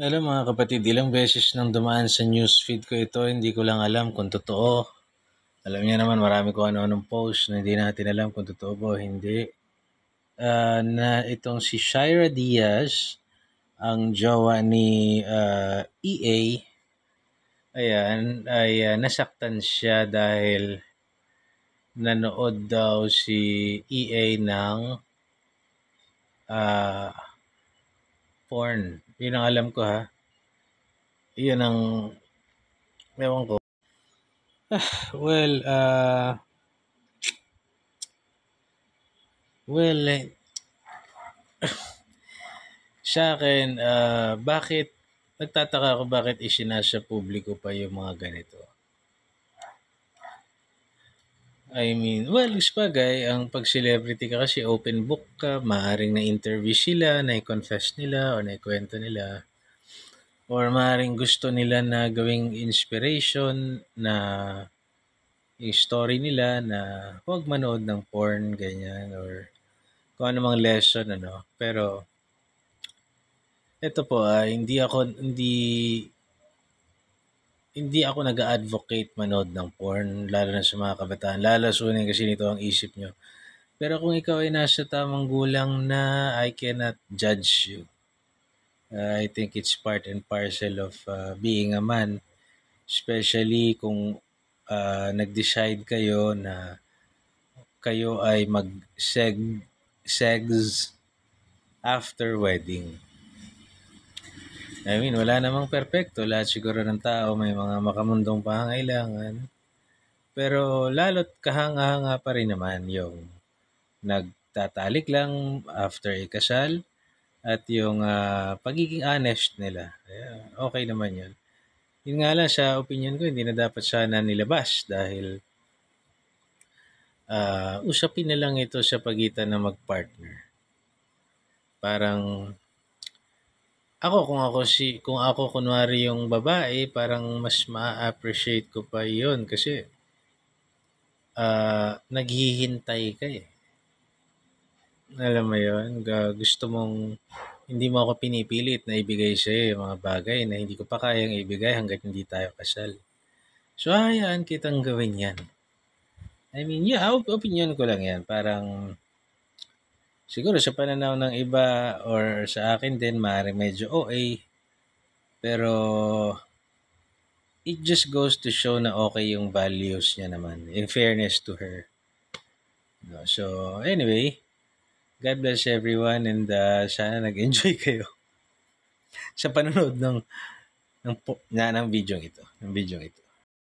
Alam mga kapatid, ilang beses nang dumaan sa newsfeed ko ito, hindi ko lang alam kung totoo. Alam niya naman marami ko ano-anong post na hindi natin alam kung totoo ba o hindi. Na itong si Shira Diaz, ang jowa ni EA, ayan, ay nasaktan siya dahil nanood daw si EA ng ah, porn. Yun ang alam ko ha. Yun ang, ewan ko. Well, well, sa akin, bakit nagtataka ako bakit isinasa publiko pa yung mga ganito. I mean, well, sabagay, ang pag-celebrity ka kasi open book ka, maaaring na-interview sila, na-confess nila, o na-kwento nila. Or maaaring gusto nila na gawing inspiration na yung story nila na huwag manood ng porn, ganyan, or kung ano mang lesson, ano. Pero, ito po, hindi ako nag-advocate manood ng porn, lalo na sa mga kabataan. Lalasunin kasi nito ang isip nyo. Pero kung ikaw ay nasa tamang gulang na, I cannot judge you. I think it's part and parcel of being a man. Especially kung nag-decide kayo na kayo ay mag-sex after wedding. I mean, wala namang perpekto. Lahat siguro ng tao may mga makamundong pangangailangan. Pero lalo't kahanga-hanga pa rin naman yung nagtatalik lang after ikasal at yung pagiging honest nila. Okay naman yun. Yun nga lang, sa opinion ko, hindi na dapat sana nilabas dahil usapin na lang ito sa pagitan ng mag-partner. Parang kung ako kunwari yung babae, parang mas ma-appreciate ko pa yun kasi naghihintay ka eh. Alam mo yun, gusto mong hindi mo ako pinipilit na ibigay sa'yo yung mga bagay na hindi ko pa kayang ibigay hanggat hindi tayo kasal. So, hayaan kitang gawin yan. I mean, yeah, opinion ko lang yan. Parang, siguro sa pananaw ng iba or sa akin din, maaaring medyo OA. Pero, it just goes to show na okay yung values niya naman. In fairness to her. No? So, anyway, God bless everyone and sana nag-enjoy kayo sa panonood ng video ito.